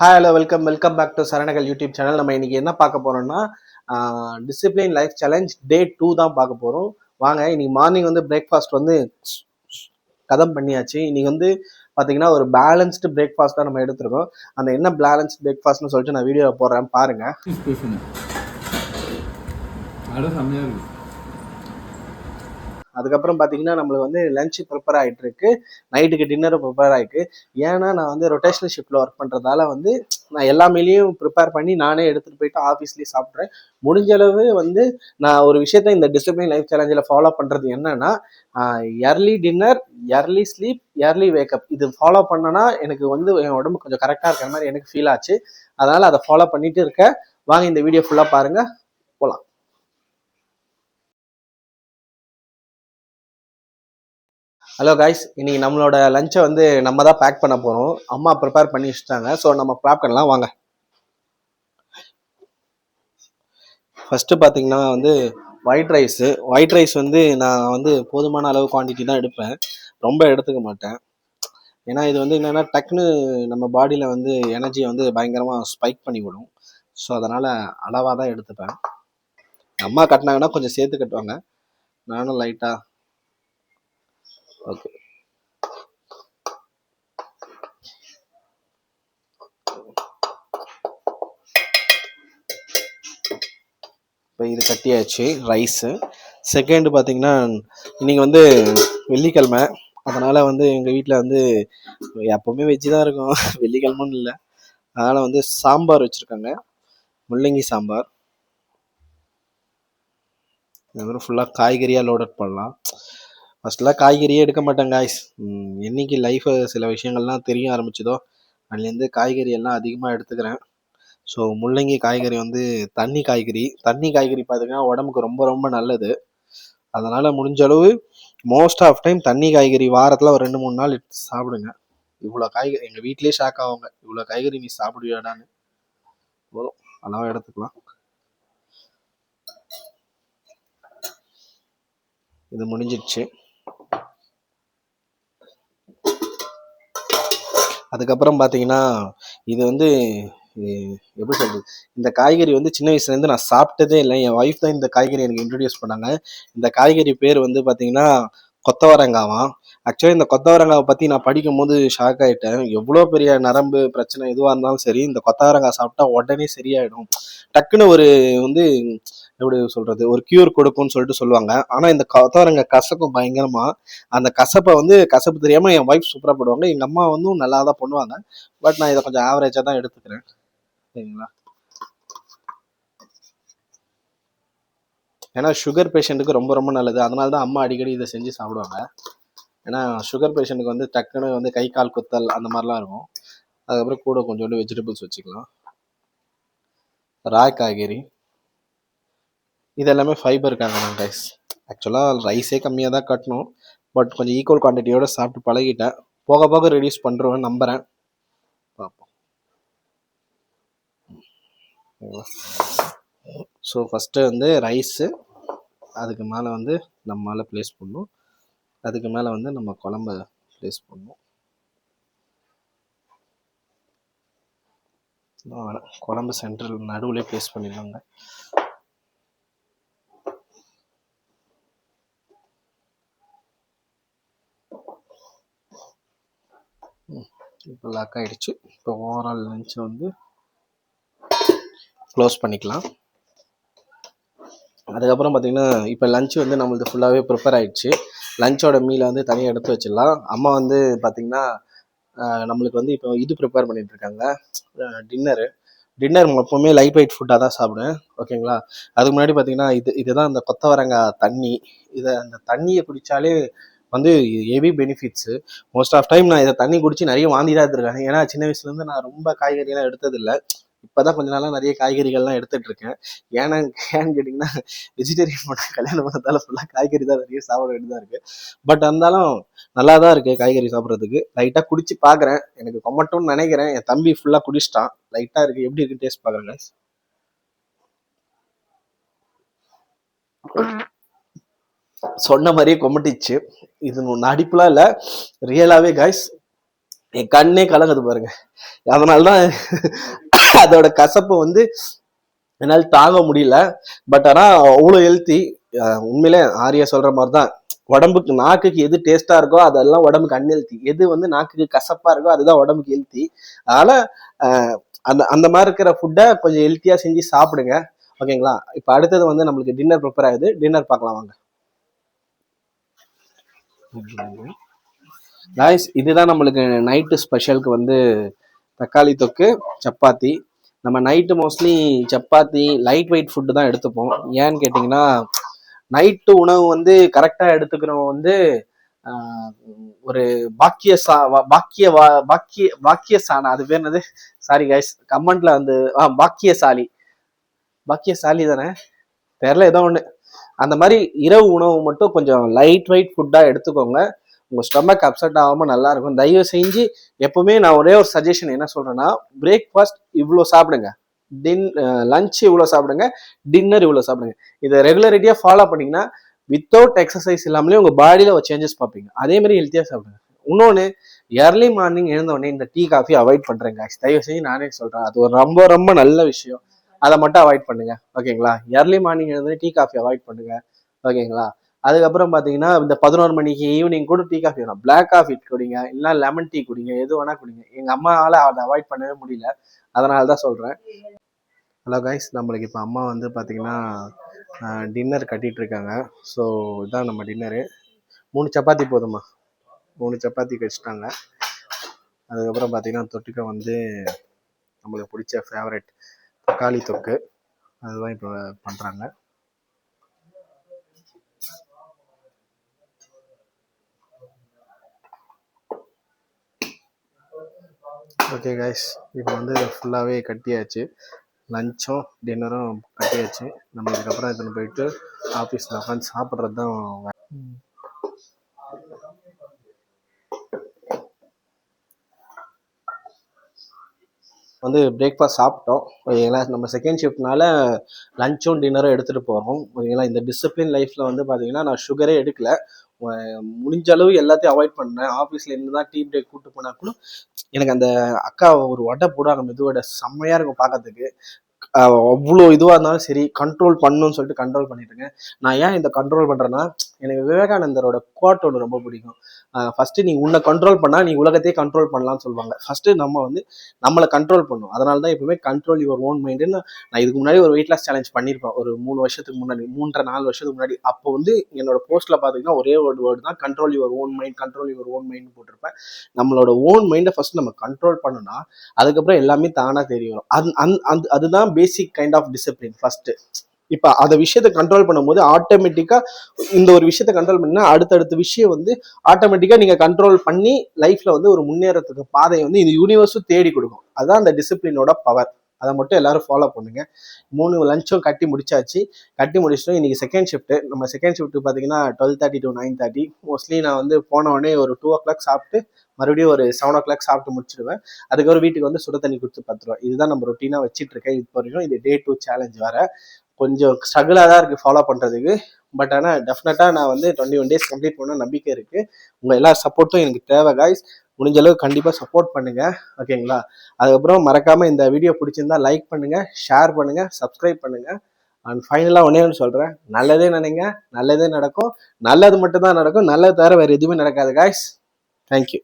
Hi hello welcome back to சரணகல் YouTube channel. நம்ம இன்னைக்கு என்ன பார்க்க போறோம்னா டிசிப்ளின் லைஃப் சேலஞ்ச் டே 2 தான் பார்க்க போறோம். வாங்க. இன்னைக்கு மார்னிங் வந்து பிரேக்ஃபாஸ்ட் வந்து கதம் பண்ணியாச்சு. இன்னைக்கு வந்து பார்த்தீங்கன்னா ஒரு பேலன்ஸ்டு பிரேக்ஃபாஸ்ட் தான் நம்ம எடுத்துருக்கோம். அந்த என்ன பேலன்ஸ்டு பிரேக்ஃபாஸ்ட்னு சொல்லிட்டு நான் வீடியோவில் போடுறேன் பாருங்க. அதுக்கப்புறம் பார்த்தீங்கன்னா நம்மளுக்கு வந்து லஞ்ச் ப்ரிப்பேர் ஆகிட்டு இருக்கு, நைட்டுக்கு டின்னரும் ப்ரிப்பேர் ஆகிருக்கு. ஏன்னா நான் வந்து ரொட்டேஷனல் ஷிஃப்ட்டில் ஒர்க் பண்ணுறதால வந்து நான் எல்லா மீலையும் ப்ரிப்பேர் பண்ணி நானே எடுத்துகிட்டு போயிட்டு ஆஃபீஸ்லேயே சாப்பிட்றேன். முடிஞ்ச அளவு வந்து நான் ஒரு விஷயத்த இந்த டிசிப்ளின் லைஃப் சேலஞ்சில் ஃபாலோ பண்ணுறது என்னன்னா, early dinner, early sleep, early wake up. இது ஃபாலோ பண்ணனா எனக்கு வந்து என் உடம்பு கொஞ்சம் கரெக்டாக இருக்கிற மாதிரி எனக்கு ஃபீல் ஆச்சு. அதனால் அதை ஃபாலோ பண்ணிட்டு இருக்கேன். வாங்க இந்த வீடியோ ஃபுல்லாக பாருங்கள், போகலாம். ஹலோ கைஸ், இன்னைக்கு நம்மளோட லஞ்சை வந்து நம்ம தான் பேக் பண்ண போகிறோம். அம்மா ப்ரிப்பேர் பண்ணி வச்சுட்டாங்க. ஸோ நம்ம பேக் பண்ணலாம் வாங்க. ஃபஸ்ட்டு பார்த்தீங்கன்னா வந்து ஒயிட் ரைஸ் வந்து நான் வந்து போதுமான அளவு குவான்டிட்டி தான் எடுப்பேன், ரொம்ப எடுத்துக்க மாட்டேன். ஏன்னா இது வந்து என்னென்னா டக்குன்னு நம்ம பாடியில் வந்து எனர்ஜியை வந்து பயங்கரமாக ஸ்பைக் பண்ணி விடும். ஸோ அதனால் அளவாக தான் எடுத்துப்பேன். அம்மா கட்டினாங்கன்னா கொஞ்சம் சேர்த்து கட்டுவாங்க, நானும் லைட்டாக. ஓகே, இப்போ இது கட்டியாச்சு ரைஸு. செகண்டு பார்த்தீங்கன்னா இன்றைக்கி வந்து வெள்ளிக்கிழமை, அதனால் வந்து எங்கள் வீட்டில் வந்து எப்போவுமே வெஜ்ஜு தான் இருக்கும், வெள்ளிக்கிழமைன்னு இல்லை. அதனால் வந்து சாம்பார் வச்சுருக்காங்க, முள்ளங்கி சாம்பார். அதுக்கப்புறம் ஃபுல்லாக காய்கறியாக லோடட் பண்ணலாம். ஃபஸ்ட்டெலாம் காய்கறியே எடுக்க மாட்டேன் காய்ஸ். என்றைக்கு லைஃப்பை சில விஷயங்கள்லாம் தெரிய ஆரம்பிச்சதோ அதுலேருந்து காய்கறி எல்லாம் அதிகமாக எடுத்துக்கிறேன். ஸோ முள்ளங்கி காய்கறி வந்து தண்ணி காய்கறி பார்த்தீங்கன்னா உடம்புக்கு ரொம்ப ரொம்ப நல்லது. அதனால் முடிஞ்ச அளவு மோஸ்ட் ஆஃப் டைம் தண்ணி காய்கறி வாரத்தில் ஒரு 2-3 நாள் எடுத்து சாப்பிடுங்க. இவ்வளோ காய்கறி எங்கள் வீட்லேயே ஷாக் ஆகுங்க, இவ்வளோ காய்கறி நீ சாப்பிடுவியாடான்னு. போதும், அளவாக எடுத்துக்கலாம். இது முடிஞ்சிடுச்சு. அதுக்கப்புறம் பார்த்தீங்கன்னா இது வந்து எப்படி சொல்கிறது, இந்த காய்கறி வந்து சின்ன வயசுலேருந்து நான் சாப்பிட்டதே இல்லை. என் ஒய்ஃப் தான் இந்த காய்கறி எனக்கு இன்ட்ரடியூஸ் பண்ணாங்க. இந்த காய்கறி பேர் வந்து பார்த்தீங்கன்னா கொத்தவரங்காவாம். ஆக்சுவலாக இந்த கொத்தவரங்காவை பற்றி நான் படிக்கும் போது ஷாக் ஆகிட்டேன். எவ்வளோ பெரிய நரம்பு பிரச்சனை எதுவாக இருந்தாலும் சரி, இந்த கொத்தவரங்காய் சாப்பிட்டா உடனே சரியாயிடும், டக்குன்னு ஒரு வந்து எப்படி சொல்கிறது ஒரு க்யூர் கொடுக்கும்னு சொல்லிட்டு சொல்லுவாங்க. ஆனால் இந்த கொத்தவரங்காய் கசக்கும் பயங்கரமாக. அந்த கசப்பு தெரியாமல் என் ஒய்ஃப் சூப்பராக போடுவாங்க, எங்கள் அம்மா வந்து நல்லா தான் பண்ணுவாங்க. பட் நான் இதை கொஞ்சம் ஆவரேஜாக தான் எடுத்துக்கிறேன், சரிங்களா. ஏன்னா சுகர் பேஷண்ட்டுக்கு ரொம்ப ரொம்ப நல்லது. அதனால தான் அம்மா அடிக்கடி இதை செஞ்சு சாப்பிடுவாங்க. ஏன்னா சுகர் பேஷண்ட்டுக்கு வந்து டக்குன்னு வந்து கை கால் குத்தல் அந்த மாதிரிலாம் இருக்கும். அதுக்கப்புறம் கூட கொஞ்சோண்டு வெஜிடபிள்ஸ் வச்சுக்கலாம். ராய் காய்கறி இது எல்லாமே ஃபைபருக்காங்க நான் ரைஸ். ஆக்சுவலாக ரைஸே கம்மியாக தான் கட்டணும், பட் கொஞ்சம் ஈக்குவல் குவான்டிட்டியோடு சாப்பிட்டு பழகிட்டேன். போக போக ரெடியூஸ் பண்ணுறேன் நம்புகிறேன், பார்ப்போம். ஸோ ஃபஸ்ட்டு வந்து ரைஸு, அதுக்கு மேலே வந்து நம்ம மேலே ப்ளேஸ் பண்ணணும், அதுக்கு மேலே வந்து நம்ம குழம்பு ப்ளேஸ் பண்ணணும். குழம்பு சென்ட்ரல் நடுவுலேயே ப்ளேஸ் பண்ணிடலாங்க. இப்போ லாக் ஆகிடுச்சு. இப்போ ஓவரால் லஞ்சை வந்து க்ளோஸ் பண்ணிக்கலாம். அதுக்கப்புறம் பார்த்திங்கன்னா இப்போ லஞ்ச் வந்து நம்மளது ஃபுல்லாகவே ப்ரிப்பேர் ஆகிடுச்சு. லஞ்சோட மீலை வந்து தனியாக எடுத்து வச்சிடலாம். அம்மா வந்து பார்த்திங்கன்னா நம்மளுக்கு வந்து இப்போ இது ப்ரிப்பேர் பண்ணிகிட்ருக்காங்க, டின்னர் எப்போவுமே லைட் வெயிட் ஃபுட்டாக தான் சாப்பிடுவேன், ஓகேங்களா. அதுக்கு முன்னாடி பார்த்திங்கன்னா இதுதான் அந்த கொத்தவரங்காய் தண்ணி. அந்த தண்ணியை குடித்தாலே வந்து heavy benefits. Most of time நான் இதை தண்ணி குடித்து நிறைய வாந்தி தான் எடுத்துருக்கேன். ஏன்னா சின்ன வயசுலேருந்து நான் ரொம்ப காய்கறியெல்லாம் எடுத்ததில்லை. இப்போ தான் கொஞ்ச நாளாக நிறைய காய்கறிகள்லாம் எடுத்துகிட்ருக்கேன். ஏன்னு கேட்டிங்கன்னா வெஜிடேரியன் பண்ண கல்யாணம் பண்ணதால ஃபுல்லாக காய்கறி தான் நிறைய சாப்பிட வேண்டியதாக இருக்குது. பட் இருந்தாலும் நல்லா தான் இருக்குது காய்கறி சாப்பிட்றதுக்கு. லைட்டாக குடிச்சு பார்க்குறேன், எனக்கு கொமட்டும்னு நினைக்கிறேன். என் தம்பி ஃபுல்லாக குடிச்சிட்டான், லைட்டாக இருக்குது, எப்படி இருக்குன்னு டேஸ்ட் பார்க்குறேங்க. சொன்ன மாதிரியே கொமட்டிச்சு. இது நடிப்புலாம் இல்லை, ரியலாகவே காய்ஸ் என் கண்ணே கலங்குது பாருங்க. அதனாலதான் அதோட கசப்பு வந்து என்னால் தாங்க முடியல. பட் ஆனா அவ்வளோ ஹெல்த்தி. உண்மையிலே ஆரியா சொல்ற மாதிரி தான், உடம்புக்கு நாக்குக்கு எது டேஸ்டா இருக்கோ அதெல்லாம் உடம்புக்கு அன்ஹெல்த்தி, எது வந்து நாக்குக்கு கசப்பா இருக்கோ அதுதான் உடம்புக்கு ஹெல்த்தி. அதனால அந்த அந்த மாதிரி இருக்கிற ஃபுட்டை கொஞ்சம் ஹெல்த்தியா செஞ்சு சாப்பிடுங்க. ஓகேங்களா? இப்போ அடுத்தது வந்து நம்மளுக்கு டின்னர் ப்ரிப்பேர் ஆகுது. டின்னர் பார்க்கலாம் வாங்க. காய்ஸ், இதுதான் நம்மளுக்கு நைட்டு ஸ்பெஷலுக்கு வந்து தக்காளி தொக்கு, சப்பாத்தி. நம்ம night mostly chapati light weight food தான் எடுத்துப்போம். ஏன்னு கேட்டிங்கன்னா, நைட்டு உணவு வந்து கரெக்டாக எடுத்துக்கிறவங்க வந்து ஒரு பாக்கிய சா பாக்கிய பாக்கிய பாக்கியசானா, அது பேர் என்னது? சாரி கைஸ், கமெண்ட்ல வந்து பாக்கியசாலி, பாக்கியசாலி தானே, தெரியல ஏதோ ஒன்று. அந்த மாதிரி இரவு உணவு மட்டும் கொஞ்சம் லைட் வெயிட் ஃபுட்டாக எடுத்துக்கோங்க. உங்கள் ஸ்டொமக் அப்செட் ஆகாமல் நல்லா இருக்கும். தயவு செஞ்சு எப்பவுமே நான் ஒரே ஒரு சஜஷன் என்ன சொல்கிறேன்னா, பிரேக்ஃபாஸ்ட் இவ்வளோ சாப்பிடுங்க, லஞ்ச் இவ்வளோ சாப்பிடுங்க, டின்னர் இவ்வளோ சாப்பிடுங்க. இதை ரெகுலரிட்டியாக ஃபாலோ பண்ணிங்கன்னா வித்தவுட் எக்ஸசைஸ் இல்லாமலே உங்கள் பாடியில் ஒரு சேஞ்சஸ் பார்ப்பீங்க. அதே மாதிரி ஹெல்த்தியாக சாப்பிடுங்க. இன்னொன்று, ஏர்லி மார்னிங் எழுந்தோடனே இந்த டீ காஃபி அவாய்ட் பண்ணுறேங்க. தயவு செஞ்சு நானே சொல்கிறேன், அது ஒரு ரொம்ப ரொம்ப நல்ல விஷயம். அதை மட்டும் அவாய்ட் பண்ணுங்க. ஓகேங்களா? Early morning எழுந்தோடனே tea coffee avoid பண்ணுங்க. ஓகேங்களா? அதுக்கப்புறம் பார்த்தீங்கன்னா, இந்த 11 மணிக்கு ஈவினிங் கூட டீ காஃபி வேணும், பிளாக் காஃபி குடிங்க, இல்லைன்னா லெமன் டீ குடிங்க, எது வேணா குடிங்க. எங்கள் அம்மாவால் அதை அவாய்ட் பண்ணவே முடியல, அதனால தான் சொல்கிறேன். ஹலோ கைஸ், நம்மளுக்கு இப்போ அம்மா வந்து பார்த்தீங்கன்னா டின்னர் கட்டிகிட்டு இருக்காங்க. ஸோ இதுதான் நம்ம டின்னரு. 3 சப்பாத்தி போதுமா? 3 சப்பாத்தி கழிச்சிட்டாங்க. அதுக்கப்புறம் பார்த்தீங்கன்னா தொட்டுக்க வந்து நம்மளுக்கு பிடிச்ச ஃபேவரட் தக்காளி தொக்கு, அதுதான் இப்போ பண்ணுறாங்க. ஓகே கைஸ், இப்போ வந்து ஃபுல்லாகவே கட்டியாச்சு. லஞ்சும் டின்னரும் கட்டியாச்சு. நம்ம இதுக்கப்புறம் எடுத்துன்னு போயிட்டு ஆஃபீஸில் உட்காந்து சாப்பிட்றது தான் வந்து பிரேக்ஃபாஸ்ட் சாப்பிட்டோம். ஓகேங்களா? நம்ம செகண்ட் ஷிஃப்ட்னால லஞ்சும் டின்னரும் எடுத்துகிட்டு போகிறோம். ஓகேங்களா? இந்த டிசிப்ளின் லைஃப்பில் வந்து பார்த்தீங்கன்னா நான் சுகரே எடுக்கல. முடிஞ்ச அளவு எல்லாத்தையும் அவாய்ட் பண்ணேன். ஆஃபீஸில் இருந்து தான் டீ பிரேக் கூப்பிட்டு போனால் கூட எனக்கு அந்த அக்கா ஒரு வடை போடுவாங்க, மெதுவடை, செம்மையாக இருக்கும் பார்க்கறதுக்கு. அவ்வளோ இதுவாக இருந்தாலும் சரி கண்ட்ரோல் பண்ணணும்னு சொல்லிட்டு கண்ட்ரோல் பண்ணிட்டு இருக்கேன். நான் ஏன் இந்த கண்ட்ரோல் பண்ணுறேன்னா, எனக்கு விவேகானந்தரோட கோட் ஒன்று ரொம்ப பிடிக்கும். ஃபர்ஸ்ட் நீ உன்னை கண்ட்ரோல் பண்ணால் நீ உலகத்தையே கண்ட்ரோல் பண்ணலாம்னு சொல்லுவாங்க. ஃபர்ஸ்ட் நம்ம வந்து நம்மளை கண்ட்ரோல் பண்ணணும். அதனால தான் எப்பவுமே கண்ட்ரோல் யுவர் ஓன் மைண்டுன்னு. நான் இதுக்கு முன்னாடி ஒரு வெயிட் லாஸ் சேலஞ்ச் பண்ணியிருப்பேன், ஒரு 3 வருஷத்துக்கு முன்னாடி, 3.5-4 வருஷத்துக்கு முன்னாடி. அப்போ வந்து என்னோட போஸ்ட்ல பார்த்தீங்கன்னா ஒரே ஒரு வேர்டு தான், control your own mind, control your own mind போட்டிருப்பேன். நம்மளோட ஓன் மைண்டை ஃபர்ஸ்ட் நம்ம கண்ட்ரோல் பண்ணோம்னா அதுக்கப்புறம் எல்லாமே தானா தெரிய வரும். அதுதான் பேசிக் கைண்ட் ஆஃப் டிசிப்ளின் ஃபர்ஸ்ட். இப்போ அந்த விஷயத்தை கண்ட்ரோல் பண்ணும்போது ஆட்டோமேட்டிக்கா இந்த ஒரு விஷயத்தை கண்ட்ரோல் பண்ணா அடுத்தடுத்த விஷயம் வந்து ஆட்டோமேட்டிக்கா நீங்க கண்ட்ரோல் பண்ணி லைஃப்ல வந்து ஒரு முன்னேறத்துக்கு பாதையை வந்து இந்த யூனிவர்ஸும் தேடி கொடுக்கும். அதான் அந்த டிசிப்ளினோட பவர். அதை மட்டும் எல்லாரும் ஃபாலோ பண்ணுங்க. 3 லஞ்சும் கட்டி முடிச்சாச்சு. கட்டி முடிச்சிட்டோம். இன்னைக்கு செகண்ட் ஷிஃப்ட். நம்ம செகண்ட் ஷிஃப்ட் பார்த்தீங்கன்னா 12:30 to 9:30. மோஸ்ட்லி நான் வந்து போன உடனே ஒரு 2 o'clock சாப்பிட்டு மறுபடியும் ஒரு 7 o'clock சாப்பிட்டு முடிச்சிடுவேன். அதுக்கப்புறம் வீட்டுக்கு வந்து சுட தண்ணி கொடுத்து பத்துருவேன். இதுதான் நம்ம ரொட்டீனா வச்சிட்டு இருக்கேன் இப்போ வரைக்கும். இது Day 2 சேலஞ்ச் வேற. கொஞ்சம் ஸ்ட்ரகிளாக தான் இருக்குது ஃபாலோ பண்ணுறதுக்கு. பட் ஆனால் டெஃபினட்டாக நான் வந்து 21 days கம்ப்ளீட் பண்ண நம்பிக்கை இருக்குது. உங்கள் எல்லா சப்போர்ட்டும் எனக்கு தேவை காய்ஸ். முடிஞ்ச அளவுக்கு கண்டிப்பாக சப்போர்ட் பண்ணுங்கள். ஓகேங்களா? அதுக்கப்புறம் மறக்காமல் இந்த வீடியோ பிடிச்சிருந்தா லைக் பண்ணுங்கள், ஷேர் பண்ணுங்கள், சப்ஸ்கிரைப் பண்ணுங்கள். அண்ட் ஃபைனலாக ஒன்றே ஒன்று சொல்கிறேன், நல்லதே நினைங்க, நல்லதே நடக்கும். நல்லது மட்டும் தான் நடக்கும், நல்லது தவிர வேறு எதுவுமே நடக்காது காய்ஸ். தேங்க்யூ.